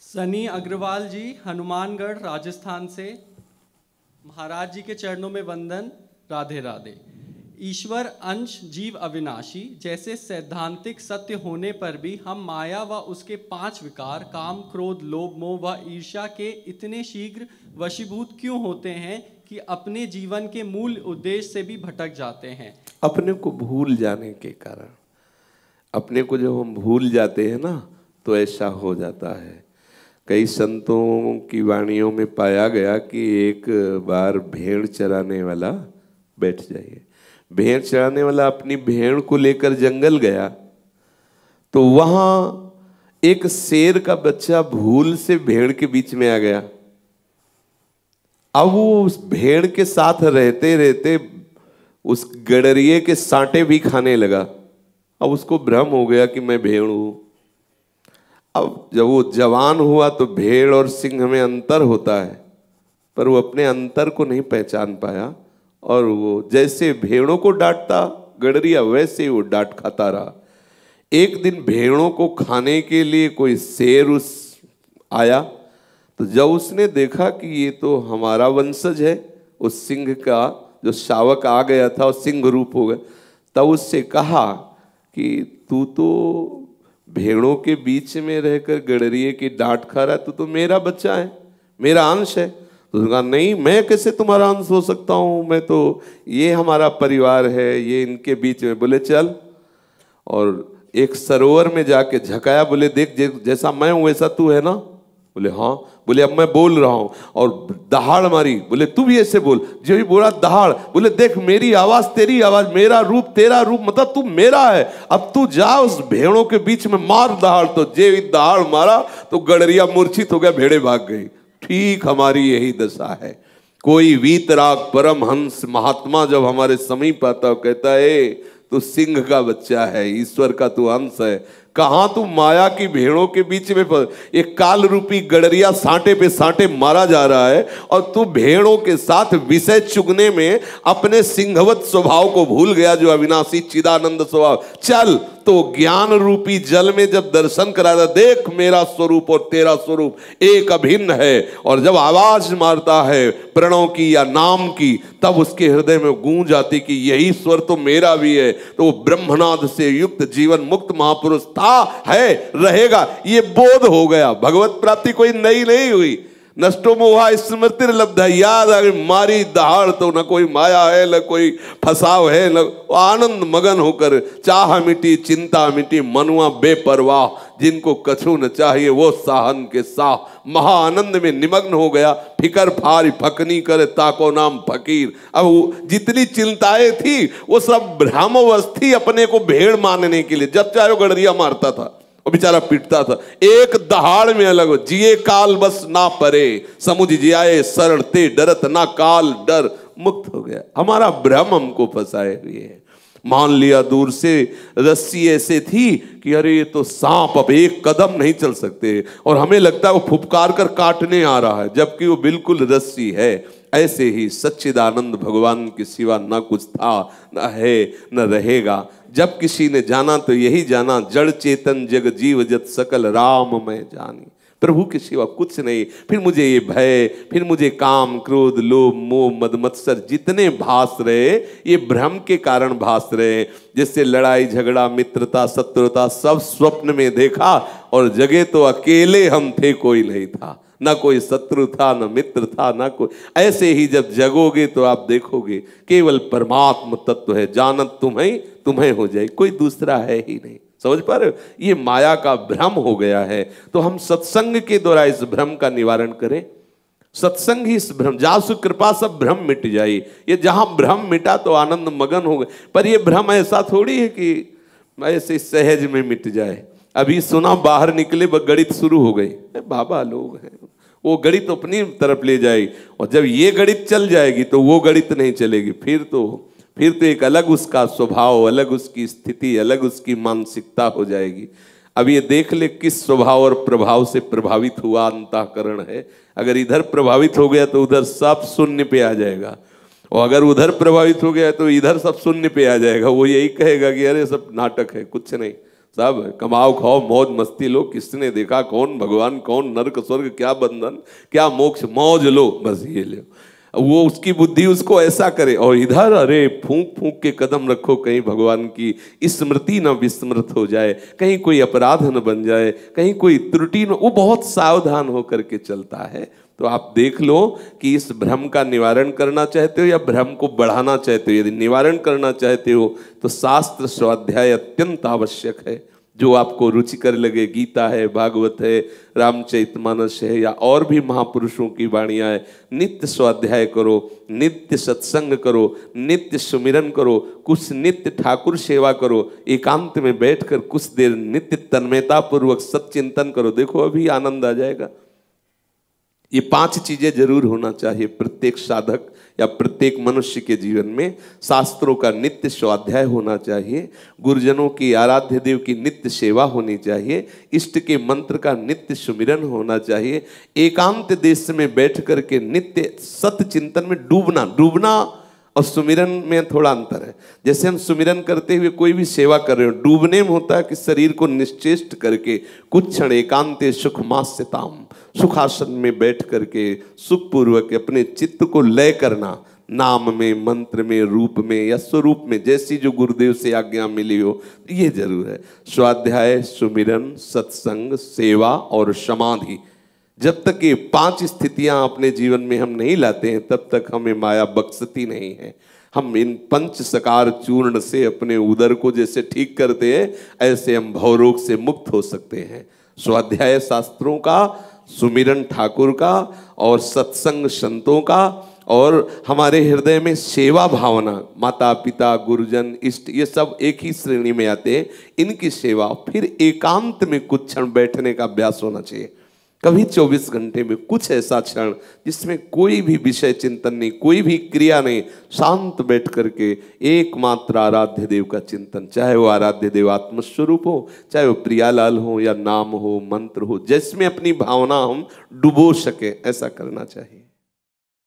सनी अग्रवाल जी, हनुमानगढ़, राजस्थान से। महाराज जी के चरणों में वंदन। राधे राधे। ईश्वर अंश जीव अविनाशी जैसे सैद्धांतिक सत्य होने पर भी हम माया व उसके 5 विकार काम, क्रोध, लोभ, मोह व ईर्ष्या के इतने शीघ्र वशीभूत क्यों होते हैं कि अपने जीवन के मूल उद्देश्य से भी भटक जाते हैं? अपने को भूल जाने के कारण। अपने को जब हम भूल जाते हैं ना तो ऐसा हो जाता है। कई संतों की वाणियों में पाया गया कि एक बार भेड़ चराने वाला, बैठ जाइए, भेड़ चराने वाला अपनी भेड़ को लेकर जंगल गया तो वहां एक शेर का बच्चा भूल से भेड़ के बीच में आ गया। अब वो उस भेड़ के साथ रहते रहते उस गडरिये के सांटे भी खाने लगा। अब उसको भ्रम हो गया कि मैं भेड़ हूं। अब जब वो जवान हुआ तो भेड़ और सिंह में अंतर होता है, पर वो अपने अंतर को नहीं पहचान पाया और वो जैसे भेड़ों को डांटता गडरिया वैसे ही वो डांट खाता रहा। एक दिन भेड़ों को खाने के लिए कोई शेर उस आया तो जब उसने देखा कि ये तो हमारा वंशज है, उस सिंह का जो शावक आ गया था और सिंह रूप हो गया, तब उससे कहा कि तू तो भेड़ों के बीच में रहकर गडरिये की डांट खा रहा है, तू तो मेरा बच्चा है, मेरा अंश है। तो उसने कहा नहीं, मैं कैसे तुम्हारा अंश हो सकता हूँ, मैं तो, ये हमारा परिवार है, ये इनके बीच में। बोले चल, और एक सरोवर में जाके झकाया, बोले देख जैसा मैं हूँ वैसा तू है ना? बोले हाँ। बोले अब मैं बोल रहा हूं, और दहाड़ मारी। बोले तू भी ऐसे बोल। जो भी बोला दहाड़। बोले देख मेरी आवाज तेरी आवाज, मेरा रूप तेरा रूप, मतलब तू मेरा है। अब तू जा उस भेड़ों के बीच में मार दहाड़। तो जे दहाड़ मारा तो गडरिया मूर्छित हो गया, भेड़े भाग गई। ठीक हमारी यही दशा है। कोई वीतराग परमहंस महात्मा जब हमारे समीप आता कहता है तू सिंह का बच्चा है, ईश्वर का तू अंश है, कहां तू माया की भेड़ों के बीच में एक काल रूपी गडरिया सांटे पे सांटे मारा जा रहा है और तू भेड़ों के साथ विषय चुगने में अपने सिंहवत स्वभाव को भूल गया, जो अविनाशी चिदानंद स्वभाव। चल, तो ज्ञान रूपी जल में जब दर्शन करा था, देख मेरा स्वरूप और तेरा स्वरूप एक अभिन्न है। और जब आवाज मारता है प्रणव की या नाम की, तब उसके हृदय में गूंज आती कि यही स्वर तो मेरा भी है। तो वो ब्रह्मनाद से युक्त जीवन मुक्त महापुरुष था, है, रहेगा, ये बोध हो गया। भगवत प्राप्ति कोई नई नहीं हुई। नष्टो मोहा स्मृति लब्ध, याद आ गई मारी दहाड़ तो न कोई माया है न कोई फसाव है, न आनंद मगन होकर चाह मिटी चिंता मिटी, मनुआ बेपरवाह, जिनको कछु न चाहिए वो साहन के साह, महाआनंद में निमग्न हो गया। फिकर फारी फकनी करे ताको नाम फकीर। अब जितनी चिंताएं थी वो सब भ्रामवस्थी अपने को भेड़ मानने के लिए, जब चाहे वो गडरिया मारता था, वो बेचारा पिटता था। एक दहाड़ में अलग हो, जिए काल बस ना परे, समुझ जियाए शरण ते डरत ना काल डर, मुक्त हो गया। हमारा भ्रम हमको फंसाए हुए है। मान लिया दूर से रस्सी ऐसे थी कि अरे ये तो सांप, अब एक कदम नहीं चल सकते, और हमें लगता है वो फुफकार कर काटने आ रहा है, जबकि वो बिल्कुल रस्सी है। ऐसे ही सच्चिदानंद भगवान के सिवा न कुछ था, न है, न रहेगा। जब किसी ने जाना तो यही जाना, जड़ चेतन जग जीव जत सकल राम मैं जानी, प्रभु के सिवा कुछ नहीं। फिर मुझे ये भय, फिर मुझे काम क्रोध लोभ मोह मद मत्सर जितने भास रहे, ये भ्रम के कारण भास रहे। जिससे लड़ाई झगड़ा मित्रता शत्रुता सब स्वप्न में देखा, और जगह तो अकेले हम थे, कोई नहीं था, ना कोई शत्रु था, ना मित्र था, ना कोई। ऐसे ही जब जगोगे तो आप देखोगे केवल परमात्म तत्व है, जानत तुम्हें तुम्हें हो जाए, कोई दूसरा है ही नहीं। समझ पा रहे हो? ये माया का भ्रम हो गया है। तो हम सत्संग के द्वारा इस भ्रम का निवारण करें। सत्संग ही इस भ्रम, जासु कृपा सब भ्रम मिट जाए। ये जहां भ्रम मिटा तो आनंद मगन हो गए। पर ये भ्रम ऐसा थोड़ी है कि ऐसे सहज में मिट जाए। अभी सुना बाहर निकले गणित शुरू हो गई, बाबा लोग हैं, वो गणित अपनी तरफ ले जाएगी, और जब ये गणित चल जाएगी तो वो गणित नहीं चलेगी। फिर तो एक अलग उसका स्वभाव, अलग उसकी स्थिति, अलग उसकी मानसिकता हो जाएगी। अब ये देख ले किस स्वभाव और प्रभाव से प्रभावित हुआ अंतःकरण है। अगर इधर प्रभावित हो गया तो उधर सब शून्य पे आ जाएगा, और अगर उधर प्रभावित हो गया तो इधर सब शून्य पे आ जाएगा। वो यही कहेगा कि अरे सब नाटक है, कुछ नहीं, सब कमाओ खाओ मौज मस्ती लो, किसने देखा कौन भगवान कौन नरक स्वर्ग क्या बंधन क्या मोक्ष, मौज लो बस ये लो। वो उसकी बुद्धि उसको ऐसा करे, और इधर अरे फूंक फूंक के कदम रखो कहीं भगवान की स्मृति न विस्मृत हो जाए, कहीं कोई अपराध न बन जाए, कहीं कोई त्रुटि न, वो बहुत सावधान होकर के चलता है। तो आप देख लो कि इस भ्रम का निवारण करना चाहते हो या भ्रम को बढ़ाना चाहते हो। यदि निवारण करना चाहते हो तो शास्त्र स्वाध्याय अत्यंत आवश्यक है, जो आपको रुचिकर लगे। गीता है, भागवत है, रामचरितमानस है, या और भी महापुरुषों की वाणियां है। नित्य स्वाध्याय करो, नित्य सत्संग करो, नित्य सुमिरन करो, कुछ नित्य ठाकुर सेवा करो, एकांत में बैठकर कुछ देर नित्य तन्मयता पूर्वक सच्चिंतन करो, देखो अभी आनंद आ जाएगा। ये 5 चीजें जरूर होना चाहिए प्रत्येक साधक या प्रत्येक मनुष्य के जीवन में। शास्त्रों का नित्य स्वाध्याय होना चाहिए, गुरुजनों की आराध्य देव की नित्य सेवा होनी चाहिए, इष्ट के मंत्र का नित्य सुमिरन होना चाहिए, एकांत देश में बैठ करके नित्य सत्य चिंतन में डूबना और सुमिरन में थोड़ा अंतर है। जैसे हम सुमिरन करते हुए कोई भी सेवा कर रहे हो, डूबने में होता है कि शरीर को निश्चेष्ट करके कुछ क्षण एकांते सुखमास्यताम, सुखासन में बैठ करके सुखपूर्वक अपने चित्त को लय करना, नाम में, मंत्र में, रूप में या स्वरूप में, जैसी जो गुरुदेव से आज्ञा मिली हो, ये जरूर है। स्वाध्याय, सुमिरन, सत्संग, सेवा और समाधि, जब तक ये 5 स्थितियां अपने जीवन में हम नहीं लाते हैं तब तक हमें माया बख्शती नहीं है। हम इन 5 सकार चूर्ण से अपने उदर को जैसे ठीक करते हैं, ऐसे हम भवरोग से मुक्त हो सकते हैं। स्वाध्याय शास्त्रों का, सुमिरन ठाकुर का, और सत्संग संतों का, और हमारे हृदय में सेवा भावना, माता पिता गुरुजन इष्ट ये सब एक ही श्रेणी में आते हैं, इनकी सेवा। फिर एकांत में कुछ क्षण बैठने का अभ्यास होना चाहिए, कभी 24 घंटे में कुछ ऐसा क्षण जिसमें कोई भी विषय चिंतन नहीं, कोई भी क्रिया नहीं, शांत बैठ करके एकमात्र आराध्य देव का चिंतन, चाहे वो आराध्य देव आत्मस्वरूप हो, चाहे वो प्रियालाल हो या नाम हो, मंत्र हो, जिसमें अपनी भावना हम डुबो सके, ऐसा करना चाहिए।